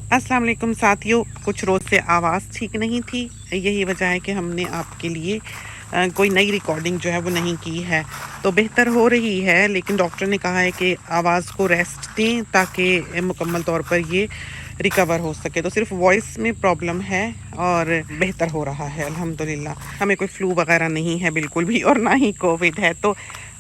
अस्सलाम वालेकुम साथियों, कुछ रोज़ से आवाज़ ठीक नहीं थी। यही वजह है कि हमने आपके लिए कोई नई रिकॉर्डिंग जो है वो नहीं की है। तो बेहतर हो रही है, लेकिन डॉक्टर ने कहा है कि आवाज़ को रेस्ट दें ताकि मुकम्मल तौर पर ये रिकवर हो सके। तो सिर्फ वॉइस में प्रॉब्लम है और बेहतर हो रहा है अल्हम्दुलिल्लाह। हमें कोई फ्लू वगैरह नहीं है बिल्कुल भी, और ना ही कोविड है। तो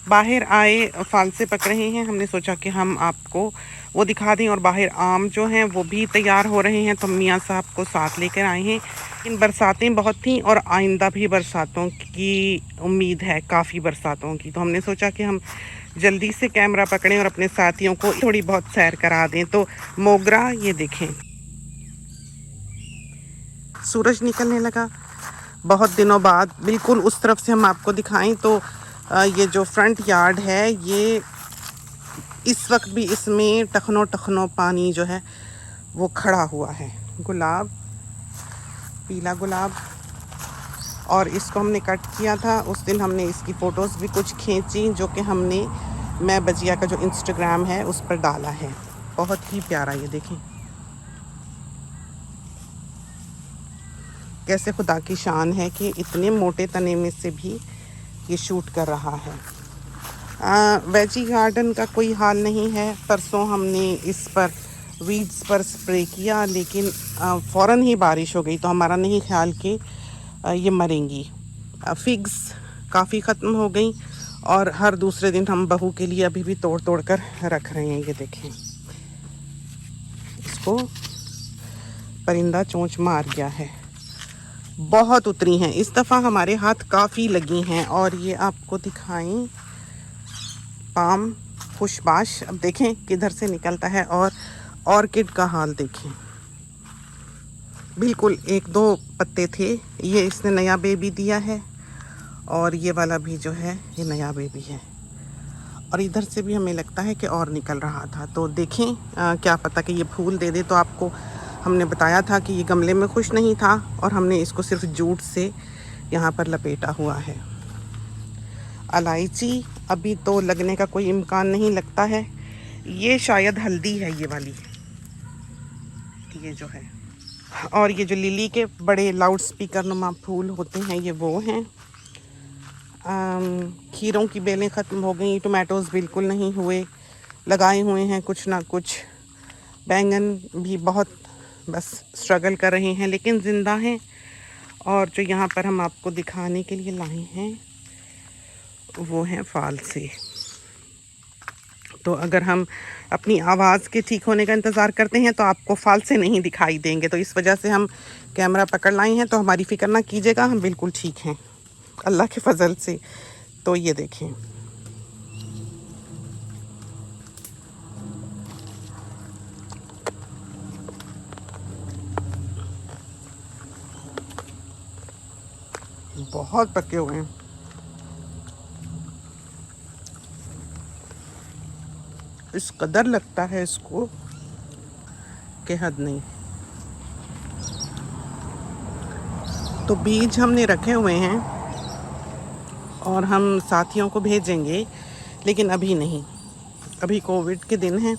बाहर आए फल से पक रहे हैं, हमने सोचा कि हम आपको वो दिखा दें। और बाहर आम जो हैं वो भी तैयार हो रहे हैं, तो मियाँ साहब को साथ लेकर आए हैं। इन बरसातें बहुत थी और आइंदा भी बरसातों की उम्मीद है, काफ़ी बरसातों की। तो हमने सोचा कि हम जल्दी से कैमरा पकड़ें और अपने साथियों को थोड़ी बहुत सैर करा दें। तो मोगरा ये देखें, सूरज निकलने लगा बहुत दिनों बाद। बिल्कुल उस तरफ से हम आपको दिखाएं तो ये जो फ्रंट यार्ड है, ये इस वक्त भी इसमें टखनों टखनों पानी जो है वो खड़ा हुआ है। गुलाब, पीला गुलाब, और इसको हमने कट किया था। उस दिन हमने इसकी फ़ोटोज़ भी कुछ खींची, जो कि हमने मैं बजिया का जो इंस्टाग्राम है उस पर डाला है। बहुत ही प्यारा, ये देखें कैसे खुदा की शान है कि इतने मोटे तने में से भी ये शूट कर रहा है। वेजी गार्डन का कोई हाल नहीं है। परसों हमने इस पर वीड्स पर स्प्रे किया, लेकिन फ़ौरन ही बारिश हो गई, तो हमारा नहीं ख्याल कि ये मरेंगी। फिग्स काफ़ी ख़त्म हो गई और हर दूसरे दिन हम बहू के लिए अभी भी तोड़ तोड़ कर रख रहे हैं। ये देखें, इसको परिंदा चोंच मार गया है। बहुत उतरी हैं इस दफ़ा, हमारे हाथ काफ़ी लगी हैं। और ये आपको दिखाएं पाम खुशबाश, अब देखें किधर से निकलता है। और ऑर्किड का हाल देखें, बिल्कुल एक दो पत्ते थे, ये इसने नया बेबी दिया है। और ये वाला भी जो है ये नया बेबी है। और इधर से भी हमें लगता है कि और निकल रहा था। तो देखें क्या पता कि ये फूल दे दे। तो आपको हमने बताया था कि ये गमले में खुश नहीं था और हमने इसको सिर्फ जूट से यहाँ पर लपेटा हुआ है। इलायची अभी तो लगने का कोई इम्कान नहीं लगता है। ये शायद हल्दी है, ये वाली, ये जो है। और ये जो लिली के बड़े लाउड स्पीकर नुमा फूल होते हैं, ये वो हैं। खीरों की बेलें ख़त्म हो गई, टमाटोज़ बिल्कुल नहीं हुए, लगाए हुए हैं कुछ ना कुछ। बैंगन भी बहुत बस स्ट्रगल कर रहे हैं, लेकिन ज़िंदा हैं। और जो यहाँ पर हम आपको दिखाने के लिए लाए हैं वो हैं फालसे। तो अगर हम अपनी आवाज़ के ठीक होने का इंतज़ार करते हैं तो आपको फालसे नहीं दिखाई देंगे। तो इस वजह से हम कैमरा पकड़ लाए हैं। तो हमारी फ़िक्र ना कीजिएगा, हम बिल्कुल ठीक हैं अल्लाह के फजल से। तो ये देखें, बहुत पके हुए हैं। इस कदर लगता है इसको कि हद नहीं। तो बीज हमने रखे हुए हैं और हम साथियों को भेजेंगे, लेकिन अभी नहीं। अभी कोविड के दिन हैं,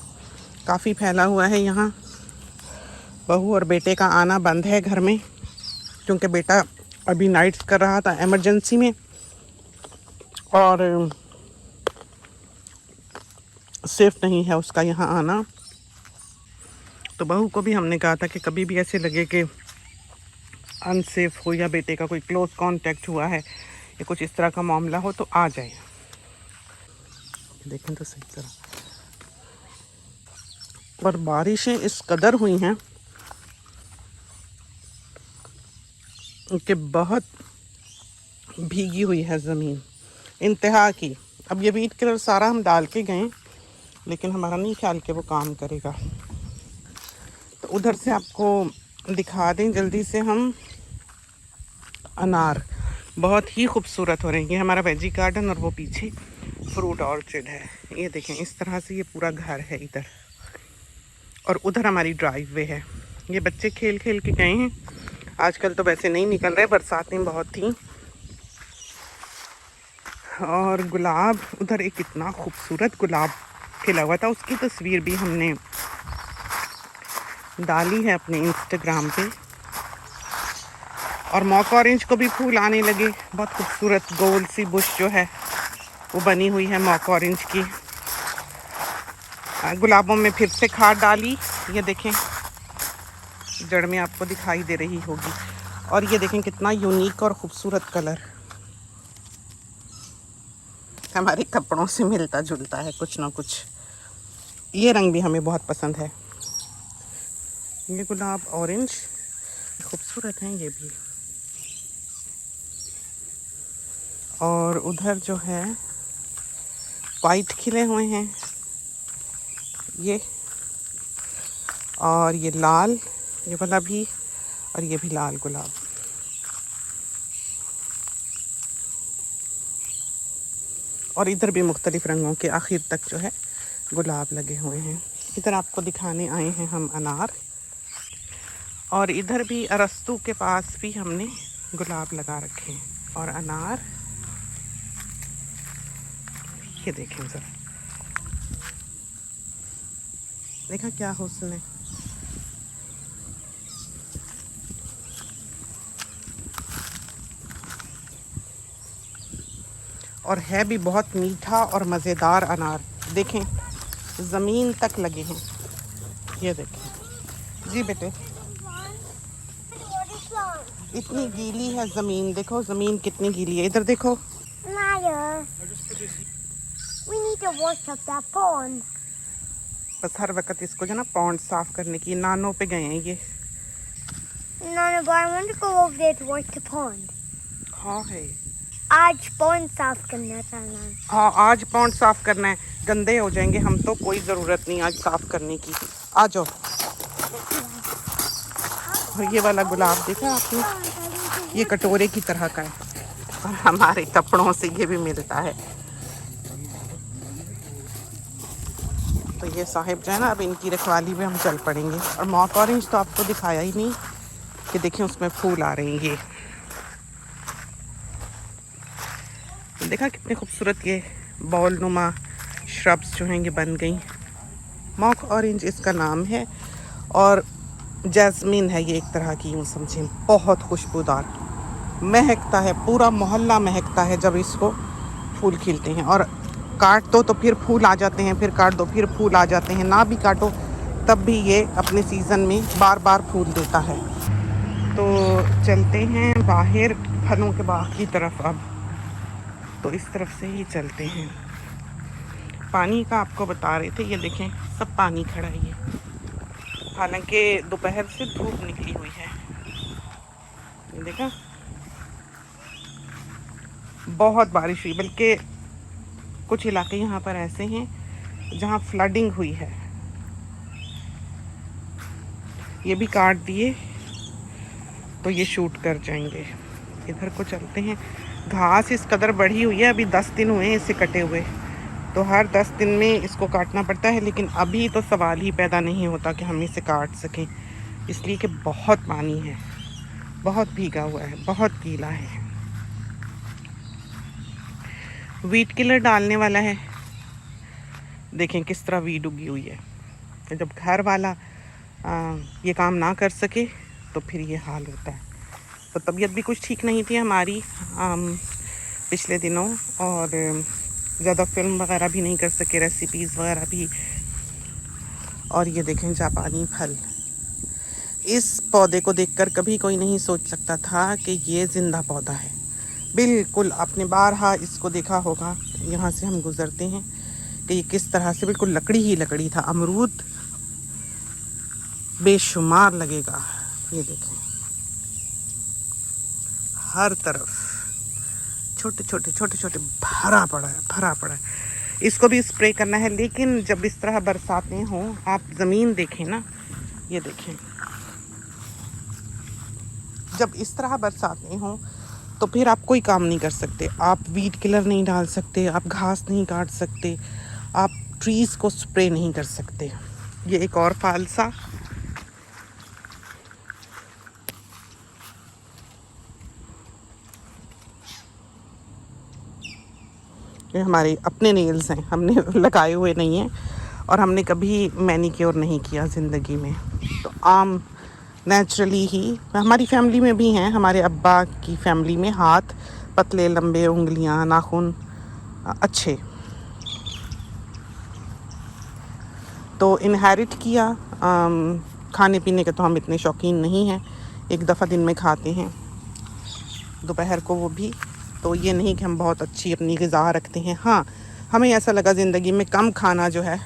काफ़ी फैला हुआ है यहाँ। बहू और बेटे का आना बंद है घर में, क्योंकि बेटा अभी नाइट्स कर रहा था इमरजेंसी में, और सेफ नहीं है उसका यहाँ आना। तो बहू को भी हमने कहा था कि कभी भी ऐसे लगे कि अनसेफ हो या बेटे का कोई क्लोज कांटेक्ट हुआ है या कुछ इस तरह का मामला हो तो आ जाए। देखें तो सही तरह। और बारिशें इस कदर हुई हैं कि बहुत भीगी हुई है ज़मीन, इंतहा की। अब ये वीट कलर सारा हम डाल के गए, लेकिन हमारा नहीं ख्याल कि वो काम करेगा। तो उधर से आपको दिखा दें जल्दी से हम अनार, बहुत ही खूबसूरत हो रहे हैं। ये हमारा वेजी गार्डन और वो पीछे फ्रूट ऑर्चिड है। ये देखें इस तरह से ये पूरा घर है इधर, और उधर हमारी ड्राइववे है। ये बच्चे खेल खेल के गए हैं, आजकल तो वैसे नहीं निकल रहे, बरसातें बहुत थी। और गुलाब, उधर एक इतना खूबसूरत गुलाब खिला हुआ था, उसकी तस्वीर भी हमने डाली है अपने इंस्टाग्राम पे। और मॉक ऑरेंज को भी फूल आने लगे। बहुत खूबसूरत गोल सी बुश जो है वो बनी हुई है मॉक ऑरेंज की। गुलाबों में फिर से खाद डाली, ये देखें जड़ में आपको दिखाई दे रही होगी। और ये देखें कितना यूनिक और ख़ूबसूरत कलर, हमारे कपड़ों से मिलता जुलता है कुछ ना कुछ। ये रंग भी हमें बहुत पसंद है। ये गुलाब ऑरेंज खूबसूरत हैं ये भी। और उधर जो है वाइट खिले हुए हैं ये, और ये लाल, ये वाला भी, और ये भी लाल गुलाब। और इधर भी मुख्तलिफ रंगों के आखिर तक जो है गुलाब लगे हुए हैं। इधर आपको दिखाने आए हैं हम अनार। और इधर भी अरस्तू के पास भी हमने गुलाब लगा रखे हैं और अनार। ये देखें ज़रा, देखा क्या हुस्न है। और है भी बहुत मीठा और मज़ेदार अनार। देखें ज़मीन तक लगे हैं, ये देखें। जी बेटे, इतनी गीली है ज़मीन, देखो ज़मीन कितनी गीली है। इधर देखो। बस हर वक्त इसको जो ना पॉन्ड साफ करने की नानों पे गए हैं ये। हाँ है, आज पॉन्ड साफ करना था। हाँ आज पॉन्ड साफ करना है, गंदे हो जाएंगे हम तो, कोई ज़रूरत नहीं आज साफ करने की। आ जाओ। और ये वाला गुलाब देखा आपने, ये कटोरे की तरह का है और हमारे कपड़ों से ये भी मिलता है। तो ये साहिब जो है ना, अब इनकी रखवाली में हम चल पड़ेंगे। और मॉक ऑरेंज तो आपको दिखाया ही नहीं कि देखें उसमें फूल आ रहे हैं। ये देखा कितने खूबसूरत ये बॉल नुमा श्रब्स जो हैं ये बन गई। मॉक ऑरेंज इसका नाम है और जैस्मिन है ये एक तरह की, यूँ समझें। बहुत खुशबूदार, महकता है, पूरा मोहल्ला महकता है जब इसको फूल खिलते हैं। और काट दो तो फिर फूल आ जाते हैं, फिर काट दो फिर फूल आ जाते हैं, ना भी काटो तब भी ये अपने सीज़न में बार बार फूल देता है। तो चलते हैं बाहर फलों के बाग की तरफ। अब तो इस तरफ से ही चलते हैं। पानी का आपको बता रहे थे, ये देखें सब पानी खड़ा है ये, हालांकि दोपहर से धूप निकली हुई है। ये देखा बहुत बारिश हुई, बल्कि कुछ इलाके यहाँ पर ऐसे हैं जहाँ फ्लडिंग हुई है। ये भी काट दिए तो ये शूट कर जाएंगे। इधर को चलते हैं। घास इस कदर बढ़ी हुई है, अभी 10 दिन हुए हैं इसे कटे हुए, तो हर 10 दिन में इसको काटना पड़ता है। लेकिन अभी तो सवाल ही पैदा नहीं होता कि हम इसे काट सकें, इसलिए कि बहुत पानी है, बहुत भीगा हुआ है, बहुत गीला है। वीड किलर डालने वाला है, देखें किस तरह वीड उगी हुई है। जब घर वाला ये काम ना कर सके तो फिर ये हाल होता है। तो तबीयत भी कुछ ठीक नहीं थी हमारी पिछले दिनों, और ज़्यादा फिल्म वगैरह भी नहीं कर सके, रेसिपीज़ वगैरह भी। और ये देखें जापानी फल, इस पौधे को देखकर कभी कोई नहीं सोच सकता था कि ये ज़िंदा पौधा है। बिल्कुल आपने बारहा इसको देखा होगा, यहाँ से हम गुज़रते हैं कि ये किस तरह से बिल्कुल लकड़ी ही लकड़ी था। अमरूद बेशुमार लगेगा, ये देखें हर तरफ छोटे छोटे छोटे छोटे भरा पड़ा है। इसको भी स्प्रे करना है, लेकिन जब इस तरह बरसातें हों, आप ज़मीन देखें ना, ये देखें जब इस तरह बरसातें हों तो फिर आप कोई काम नहीं कर सकते। आप वीड किलर नहीं डाल सकते, आप घास नहीं काट सकते, आप ट्रीज़ को स्प्रे नहीं कर सकते। ये एक और फालसा, ये हमारे अपने नेल्स हैं, हमने लगाए हुए नहीं हैं और हमने कभी मैनीक्योर नहीं किया ज़िंदगी में। तो आम नेचुरली ही हमारी फैमिली में भी हैं, हमारे अब्बा की फैमिली में हाथ पतले लंबे, उंगलियां, नाखून अच्छे, तो इनहेरिट किया। खाने पीने के तो हम इतने शौकीन नहीं हैं, एक दफ़ा दिन में खाते हैं, दोपहर को वो भी। तो ये नहीं कि हम बहुत अच्छी अपनी ग़िज़ा रखते हैं। हाँ, हमें ऐसा लगा ज़िंदगी में कम खाना जो है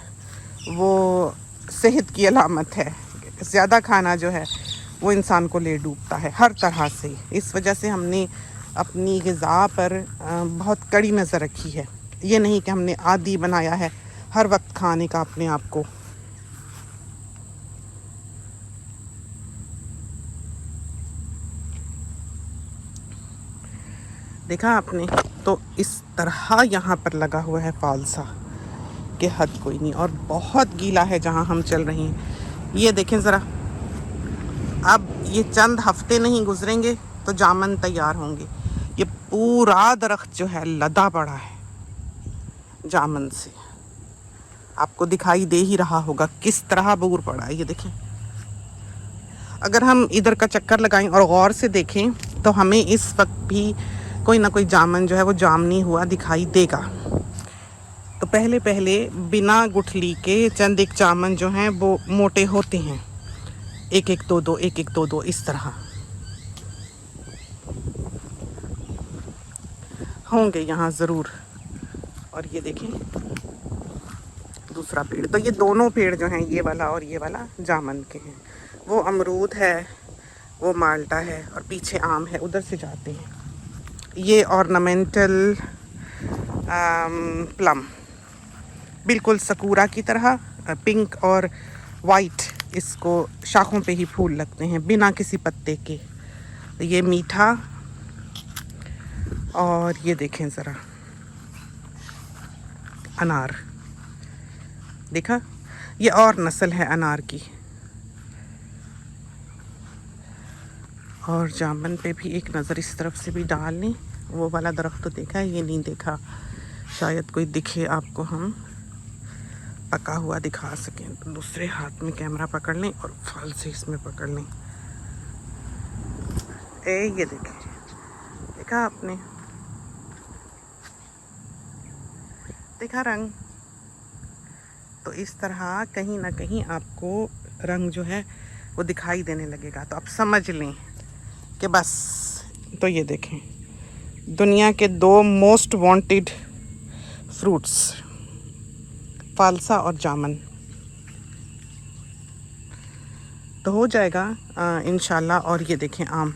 वो सेहत की अलामत है। ज़्यादा खाना जो है वो इंसान को ले डूबता है हर तरह से। इस वजह से हमने अपनी ग़िज़ा पर बहुत कड़ी नज़र रखी है। ये नहीं कि हमने आदी बनाया है हर वक्त खाने का अपने आप को। देखा आपने, तो इस तरह यहाँ पर लगा हुआ है फालसा कि हद कोई नहीं, और बहुत गीला है जहाँ हम चल रहे हैं। ये देखें ज़रा, अब ये चंद हफ्ते नहीं गुजरेंगे तो जामन तैयार होंगे। ये पूरा दरख्त जो है लदा पड़ा है जामन से, आपको दिखाई दे ही रहा होगा किस तरह बूर पड़ा है। ये देखें, अगर हम इधर का चक्कर लगाएं और गौर से देखें तो हमें इस वक्त भी कोई ना कोई जामन जो है वो जामनी हुआ दिखाई देगा। तो पहले पहले बिना गुठली के चंद एक जामन जो हैं वो मोटे होते हैं, एक एक दो दो, एक एक दो दो, इस तरह होंगे यहाँ ज़रूर। और ये देखें दूसरा पेड़, तो ये दोनों पेड़ जो हैं, ये वाला और ये वाला, जामन के हैं। वो अमरूद है, वो माल्टा है, और पीछे आम है, उधर से जाते हैं। ये ऑर्नामेंटल प्लम, बिल्कुल सकूरा की तरह, पिंक और वाइट, इसको शाखों पे ही फूल लगते हैं बिना किसी पत्ते के। ये मीठा, और ये देखें ज़रा अनार, देखा, ये और नस्ल है अनार की। और जामन पे भी एक नज़र इस तरफ से भी डाल लें। वो वाला दरख्त तो देखा है, ये नहीं देखा, शायद कोई दिखे आपको, हम पका हुआ दिखा सकें। तो दूसरे हाथ में कैमरा पकड़ लें और फल से इसमें पकड़ लें। ये देखें, देखा आपने, देखा रंग। तो इस तरह कहीं ना कहीं आपको रंग जो है वो दिखाई देने लगेगा, तो आप समझ लें कि बस। तो ये देखें, दुनिया के 2 मोस्ट वांटेड फ्रूट्स, फालसा और जामन। तो हो जाएगा इंशाल्लाह। और ये देखें आम,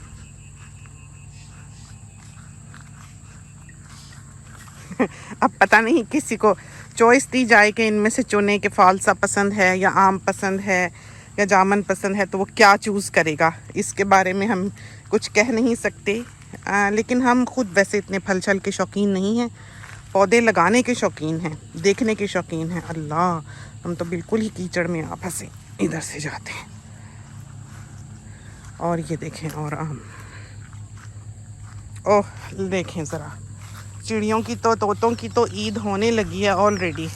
अब पता नहीं किसी को चॉइस दी जाए कि इनमें से चुने कि फालसा पसंद है या आम पसंद है या जामन पसंद है, तो वो क्या चूज़ करेगा, इसके बारे में हम कुछ कह नहीं सकते। लेकिन हम खुद वैसे इतने फल छल के शौकीन नहीं हैं, पौधे लगाने के शौकीन हैं, देखने के शौकीन हैं। अल्लाह, हम तो बिल्कुल ही कीचड़ में आ फंसे, इधर से जाते हैं। और ये देखें, और आम, ओह देखें ज़रा, चिड़ियों की तो, तोतों की तो ईद होने लगी है ऑलरेडी।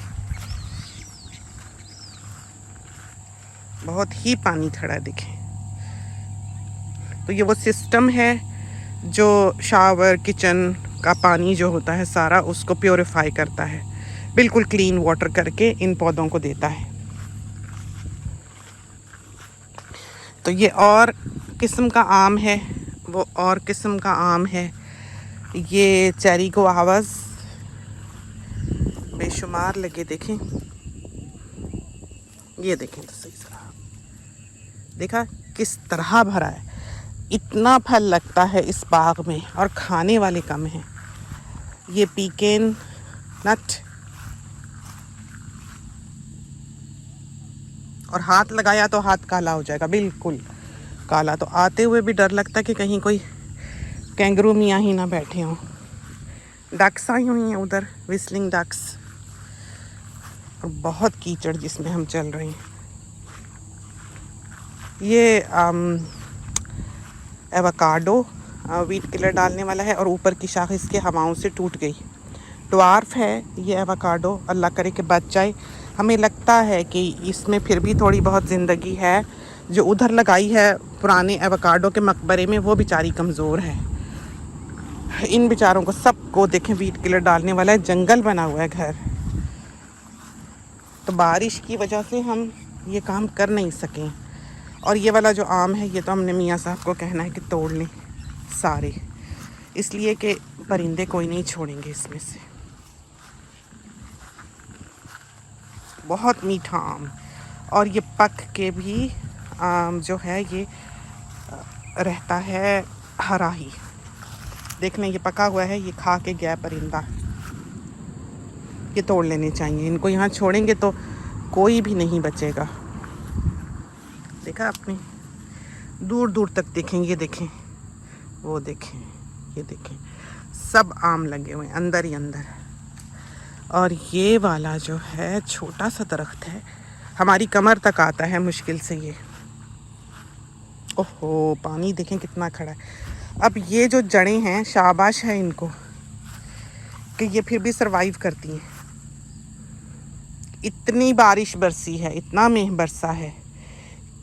बहुत ही पानी खड़ा है, देखें। तो ये वो सिस्टम है जो शावर, किचन का पानी जो होता है सारा, उसको प्योरीफाई करता है, बिल्कुल क्लीन वाटर करके इन पौधों को देता है। तो ये और किस्म का आम है, वो और किस्म का आम है। ये चेरी को आवाज़ बेशुमार लगे, देखें, ये देखें तो सही तरह, देखा किस तरह भरा है। इतना फल लगता है इस बाग में और खाने वाले कम हैं। ये पीकेन नट, और हाथ लगाया तो हाथ काला हो जाएगा, बिल्कुल काला। तो आते हुए भी डर लगता है कि कहीं कोई कैंगरू मियाँ ही ना बैठे हों। डक्स आई हुई हैं उधर, विस्लिंग डक्स, और बहुत कीचड़ जिसमें हम चल रहे हैं। ये एवोकाडो वीट किलर डालने वाला है, और ऊपर की शाख इसके हवाओं से टूट गई। ड्वार्फ है ये एवोकाडो, अल्लाह करे कि बच जाए। हमें लगता है कि इसमें फिर भी थोड़ी बहुत ज़िंदगी है, जो उधर लगाई है पुराने एवोकाडो के मकबरे में, वो बेचारी कमज़ोर है। इन बेचारों को सबको देखें वीट किलर डालने वाला है, जंगल बना हुआ है घर। तो बारिश की वजह से हम ये काम कर नहीं सकें। और ये वाला जो आम है, ये तो हमने मियाँ साहब को कहना है कि तोड़ लें सारे, इसलिए कि परिंदे कोई नहीं छोड़ेंगे इसमें से। बहुत मीठा आम, और ये पक के भी आम जो है ये रहता है हरा ही। देख लें, ये पका हुआ है, ये खा के गया परिंदा। ये तोड़ लेने चाहिए, इनको यहाँ छोड़ेंगे तो कोई भी नहीं बचेगा। देखा आपने, दूर दूर तक देखें, ये देखें, वो देखें, ये देखें, सब आम लगे हुए हैं अंदर ही अंदर। और ये वाला जो है छोटा सा दरख्त है, हमारी कमर तक आता है मुश्किल से ये। ओहो, पानी देखें कितना खड़ा है। अब ये जो जड़ें हैं, शाबाश है इनको कि ये फिर भी सरवाइव करती हैं। इतनी बारिश बरसी है, इतना मेह बरसा है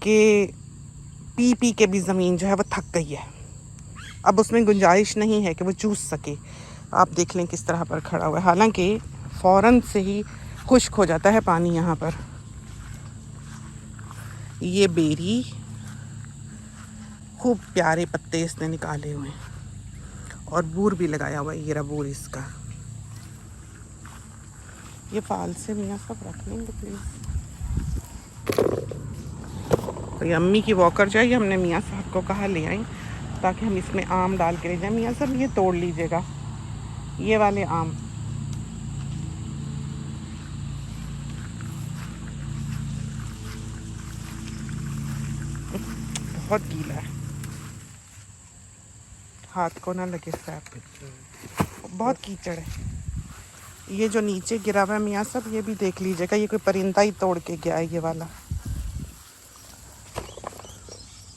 कि पी पी के भी ज़मीन जो है वो थक गई है। अब उसमें गुंजाइश नहीं है कि वो चूस सके। आप देख लें किस तरह पर खड़ा हुआ है, हालांकि फ़ौरन से ही खुश्क हो जाता है पानी यहाँ पर। ये बेरी, खूब प्यारे पत्ते इसने निकाले हुए हैं, और बूर भी लगाया हुआ है, ये रहा बूर इसका। ये फाल से मियाँ सब रख लेंगे प्लीज़। तो ये अम्मी की वॉकर जो है, ये हमने मियाँ साहब को कहा ले आई ताकि हम इसमें आम डाल के ले जाएं। मियाँ साहब ये तोड़ लीजिएगा, ये वाले आम। बहुत गीला है, हाथ को ना लगे साहब, बहुत कीचड़ है। ये जो नीचे गिरा हुआ है मियाँ साहब, ये भी देख लीजिएगा, ये कोई परिंदा ही तोड़ के गया है ये वाला।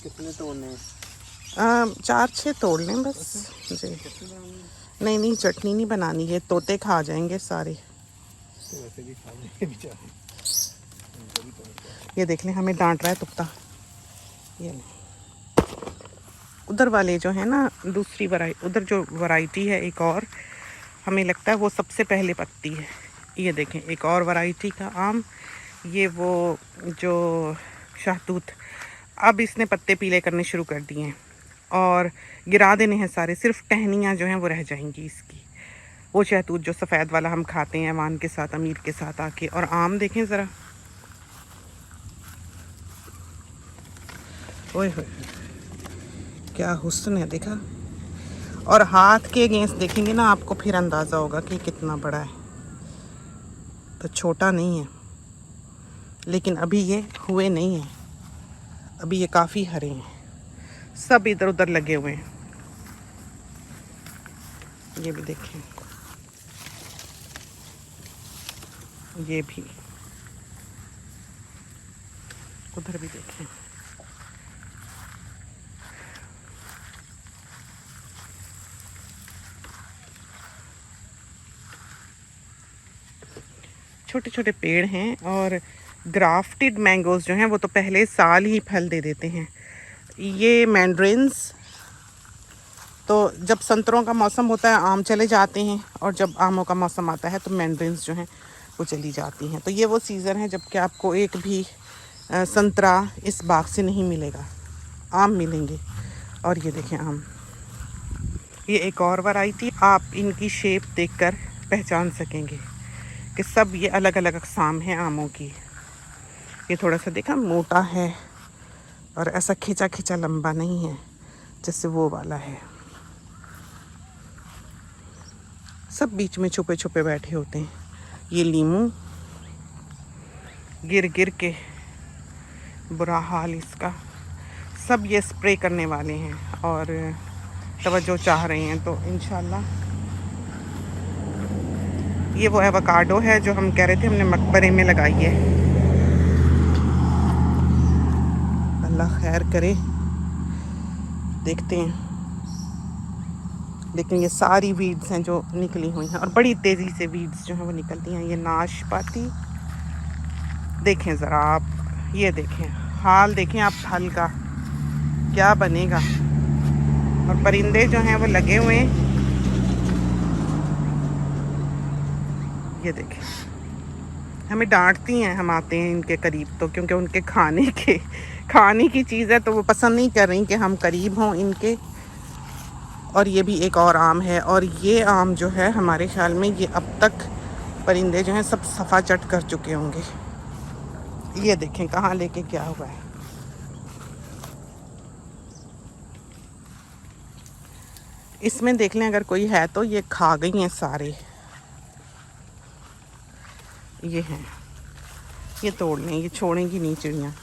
कितने तोड़ने हैं? 4-6 तोड़ लें बस जी। नहीं नहीं, चटनी नहीं बनानी है, तोते खा जाएंगे सारे। तो वैसे भी खा लेंगे बेचारे। ये देख लें, हमें डांट रहा है तुत्ता। ये उधर वाले जो है ना, दूसरी वैरायटी, उधर जो वैरायटी है एक और, हमें लगता है वो सबसे पहले पकती है। ये देखें, एक और वैरायटी का आम, ये वो जो शाहतूत, अब इसने पत्ते पीले करने शुरू कर दिए हैं और गिरा देने हैं सारे, सिर्फ टहनियाँ जो हैं वो रह जाएंगी इसकी। वो शहतूत जो सफ़ेद वाला हम खाते हैं वान के साथ, अमीर के साथ आके। और आम देखें ज़रा, ओए होए, क्या हुस्न है, देखा। और हाथ के अगेंस्ट देखेंगे ना, आपको फिर अंदाज़ा होगा कि कितना बड़ा है। तो छोटा नहीं है, लेकिन अभी ये हुए नहीं हैं, अभी ये काफ़ी हरे हैं, सब इधर उधर लगे हुए हैं। ये भी देखें, ये भी, उधर भी देखें। छोटे छोटे पेड़ हैं, और ग्राफ्टेड मैंगोज़ जो हैं वो तो पहले साल ही फल दे देते हैं। ये मैंड्रिन्स, तो जब संतरों का मौसम होता है आम चले जाते हैं, और जब आमों का मौसम आता है तो मैंड्रिन्स जो हैं वो चली जाती हैं। तो ये वो सीज़न है जबकि आपको एक भी संतरा इस बाग से नहीं मिलेगा, आम मिलेंगे। और ये देखें आम, ये एक और वैरायटी, आप इनकी शेप देखकर पहचान सकेंगे कि सब ये अलग अलग अक़साम हैं आमों की। ये थोड़ा सा देखा मोटा है, और ऐसा खिंचा खिंचा लंबा नहीं है जैसे वो वाला है। सब बीच में छुपे छुपे बैठे होते हैं। ये लीमू, गिर गिर के बुरा हाल इसका। सब ये स्प्रे करने वाले हैं और तवज्जो चाह रहे हैं, तो इंशाल्लाह। ये वो एवोकाडो है जो हम कह रहे थे हमने मकबरे में लगाई है। अल्लाह खैर करे, देखते हैं। लेकिन ये सारी वीड्स हैं जो निकली हुई हैं, और बड़ी तेज़ी से वीड्स जो हैं वो निकलती हैं। ये नाशपाती देखें ज़रा आप, ये देखें हाल देखें आप फल का क्या बनेगा। और परिंदे जो हैं वो लगे हुए हैं, ये देखें। हमें डांटती हैं, हम आते हैं इनके करीब तो, क्योंकि उनके खाने की चीज़ है तो वो पसंद नहीं कर रही कि हम करीब हों इनके। और ये भी एक और आम है, और ये आम जो है हमारे ख्याल में ये अब तक परिंदे जो हैं सब सफ़ा चट कर चुके होंगे। ये देखें कहाँ लेके क्या हुआ है। इसमें देख लें अगर कोई है तो ये खा गई हैं सारे। ये हैं, ये तोड़ लें, ये छोड़ेंगी नहीं चिड़ियाँ।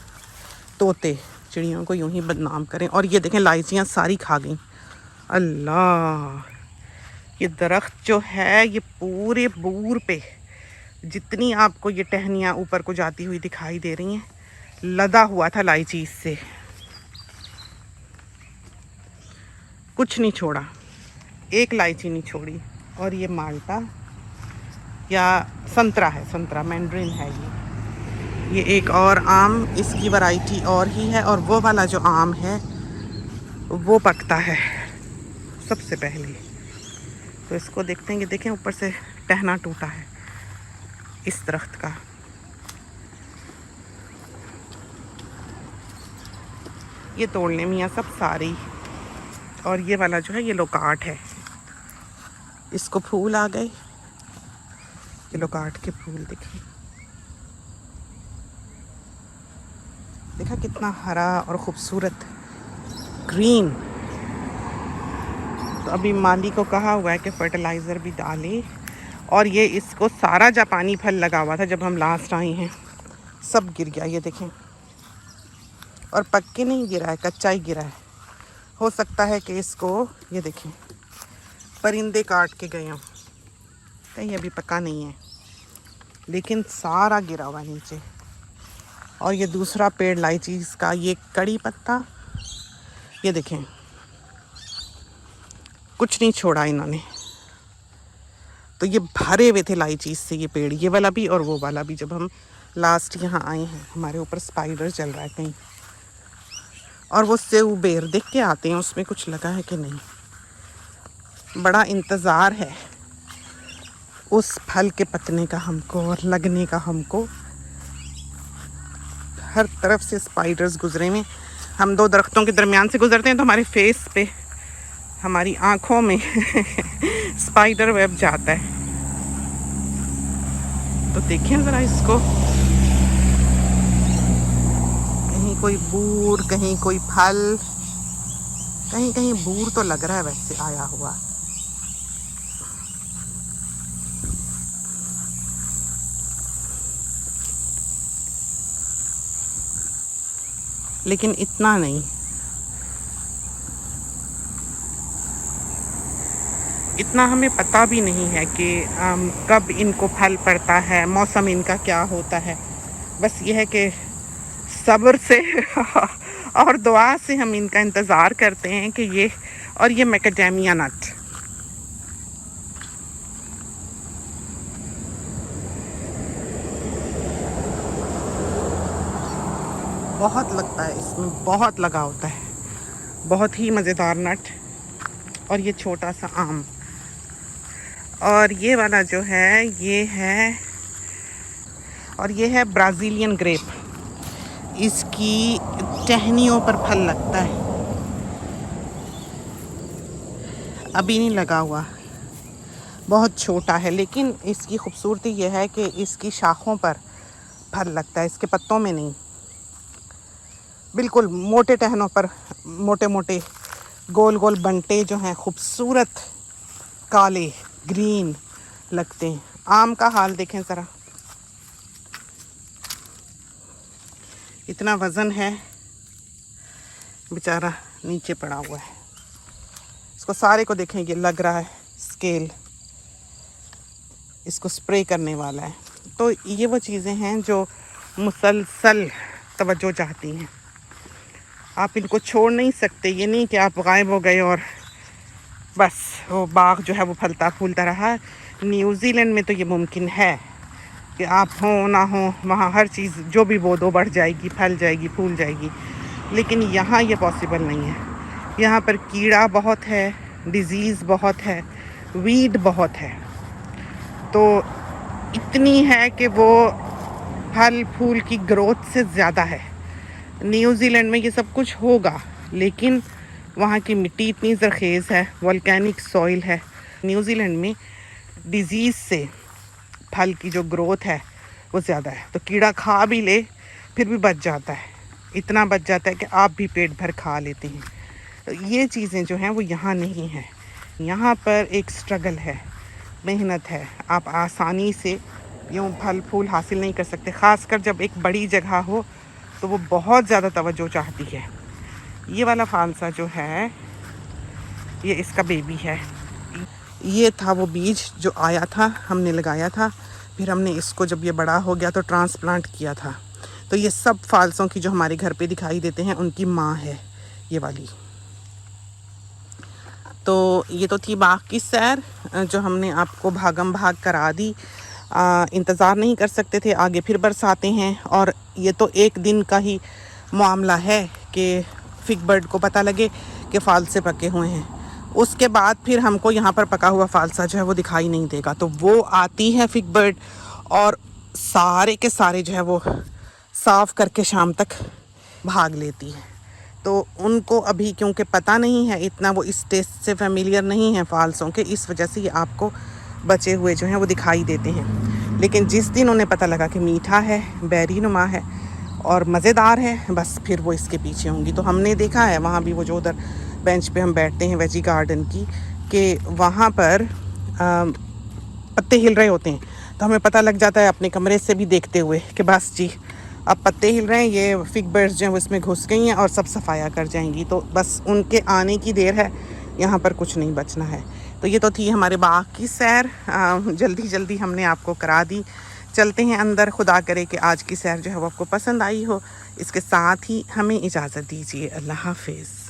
तोते चिड़ियों को यूं ही बदनाम करें। और ये देखें लाइचियाँ सारी खा गई। अल्लाह, ये दरख्त जो है ये पूरे बूर पे जितनी आपको ये टहनियाँ ऊपर को जाती हुई दिखाई दे रही हैं, लदा हुआ था लाइची से, कुछ नहीं छोड़ा, एक लाइची नहीं छोड़ी। और ये माल्टा या संतरा है, संतरा मैंड्रिन है ये एक और आम, इसकी वैरायटी और ही है। और वो वाला जो आम है वो पकता है सबसे पहले, तो इसको देखते हैं। ये देखें ऊपर से टहना टूटा है इस दरख्त का। ये तोड़ने मियाँ सब सारी। और ये वाला जो है ये लोकाट है, इसको फूल आ गए। ये लोकाट के फूल देखिए, देखा कितना हरा और खूबसूरत ग्रीन। तो अभी माली को कहा हुआ है कि फर्टिलाइज़र भी डाले। और ये इसको सारा जापानी फल लगा हुआ था जब हम लास्ट आए हैं, सब गिर गया। ये देखें, और पक के नहीं गिरा है, कच्चा ही गिरा है। हो सकता है कि इसको, ये देखें, परिंदे काट के गए हों, कहीं अभी पका नहीं है, लेकिन सारा गिरा हुआ नीचे। और ये दूसरा पेड़ लाइचीज़ का, ये कड़ी पत्ता, ये देखें कुछ नहीं छोड़ा इन्होंने। तो ये भरे हुए थे लाइचीज़ से ये पेड़, ये वाला भी और वो वाला भी। जब हम लास्ट यहाँ आए हैं, हमारे ऊपर स्पाइडर चल रहा है कहीं, और वो सेव बेर देख के आते हैं उसमें कुछ लगा है कि नहीं। बड़ा इंतज़ार है उस फल के पकने का हमको और लगने का हमको। हर तरफ से स्पाइडर्स गुजरे हुए। हम दो दरख्तों के दरमियान से गुजरते हैं तो हमारे फेस पे, हमारी आँखों में स्पाइडर वेब जाता है। तो देखें ज़रा इसको, कहीं कोई बूर, कहीं कोई फल, कहीं कहीं बूर तो लग रहा है वैसे आया हुआ। लेकिन इतना नहीं, इतना हमें पता भी नहीं है कि कब इनको फल पड़ता है, मौसम इनका क्या होता है। बस ये है कि सब्र से और दुआ से हम इनका इंतज़ार करते हैं कि ये। और ये मैकेडेमिया नट, बहुत लगता है इसमें, बहुत लगा होता है, बहुत ही मज़ेदार नट। और ये छोटा सा आम, और ये वाला जो है ये है, और ये है ब्राज़ीलियन ग्रेप। इसकी टहनियों पर फल लगता है, अभी नहीं लगा हुआ, बहुत छोटा है। लेकिन इसकी खूबसूरती ये है कि इसकी शाखों पर फल लगता है, इसके पत्तों में नहीं। बिल्कुल मोटे टहनों पर मोटे मोटे गोल गोल बंटे जो हैं खूबसूरत काले ग्रीन लगते हैं। आम का हाल देखें ज़रा, इतना वज़न है, बेचारा नीचे पड़ा हुआ है। इसको सारे को देखें, ये लग रहा है स्केल, इसको स्प्रे करने वाला है। तो ये वो चीज़ें हैं जो मुसलसल तवज्जो चाहती हैं। आप इनको छोड़ नहीं सकते। ये नहीं कि आप गायब हो गए और बस वो बाग जो है वो फलता फूलता रहा। न्यूज़ीलैंड में तो ये मुमकिन है कि आप हो ना हो वहाँ हर चीज़ जो भी बो दो बढ़ जाएगी, फैल जाएगी, फूल जाएगी। लेकिन यहाँ ये पॉसिबल नहीं है। यहाँ पर कीड़ा बहुत है, डिजीज़ बहुत है, वीड बहुत है। तो इतनी है कि वो फल फूल की ग्रोथ से ज़्यादा है। न्यूजीलैंड में ये सब कुछ होगा, लेकिन वहाँ की मिट्टी इतनी ज़रखेज़ है, वोल्केनिक सॉइल है। न्यूजीलैंड में डिजीज़ से फल की जो ग्रोथ है वो ज़्यादा है। तो कीड़ा खा भी ले फिर भी बच जाता है, इतना बच जाता है कि आप भी पेट भर खा लेते हैं। तो ये चीज़ें जो हैं वो यहाँ नहीं है। यहाँ पर एक स्ट्रगल है, मेहनत है। आप आसानी से यूँ फल फूल हासिल नहीं कर सकते। ख़ासकर जब एक बड़ी जगह हो तो वो बहुत ज़्यादा तवज्जो चाहती है। ये वाला फालसा जो है ये इसका बेबी है। ये था वो बीज जो आया था, हमने लगाया था, फिर हमने इसको जब ये बड़ा हो गया तो ट्रांसप्लांट किया था। तो ये सब फालसों की जो हमारे घर पे दिखाई देते हैं उनकी माँ है ये वाली। तो ये तो थी बाग की सैर जो हमने आपको भागम भाग करा दी। इंतज़ार नहीं कर सकते थे, आगे फिर बरसाते हैं। और ये तो एक दिन का ही मामला है कि फिग बर्ड को पता लगे कि फालसे पके हुए हैं। उसके बाद फिर हमको यहाँ पर पका हुआ फालसा जो है वो दिखाई नहीं देगा। तो वो आती है फिग बर्ड और सारे के सारे जो है वो साफ़ करके शाम तक भाग लेती है। तो उनको अभी क्योंकि पता नहीं है इतना, वो इस टेस्ट से फेमिलियर नहीं है फालसों के, इस वजह से ये आपको बचे हुए जो हैं वो दिखाई देते हैं। लेकिन जिस दिन उन्हें पता लगा कि मीठा है, बेरी नुमा है और मज़ेदार है, बस फिर वो इसके पीछे होंगी। तो हमने देखा है वहाँ भी, वो जो उधर बेंच पे हम बैठते हैं वेजी गार्डन की, कि वहाँ पर पत्ते हिल रहे होते हैं। तो हमें पता लग जाता है अपने कमरे से भी देखते हुए कि बस जी अब पत्ते हिल रहे हैं, ये फिग बर्ड्स जो हैं वो इसमें घुस गई हैं और सब सफाया कर जाएंगी। तो बस उनके आने की देर है, यहाँ पर कुछ नहीं बचना है। तो ये तो थी हमारे बाग की सैर, जल्दी जल्दी हमने आपको करा दी। चलते हैं अंदर, खुदा करे कि आज की सैर जो है वो आपको पसंद आई हो। इसके साथ ही हमें इजाज़त दीजिए। अल्लाह हाफिज़।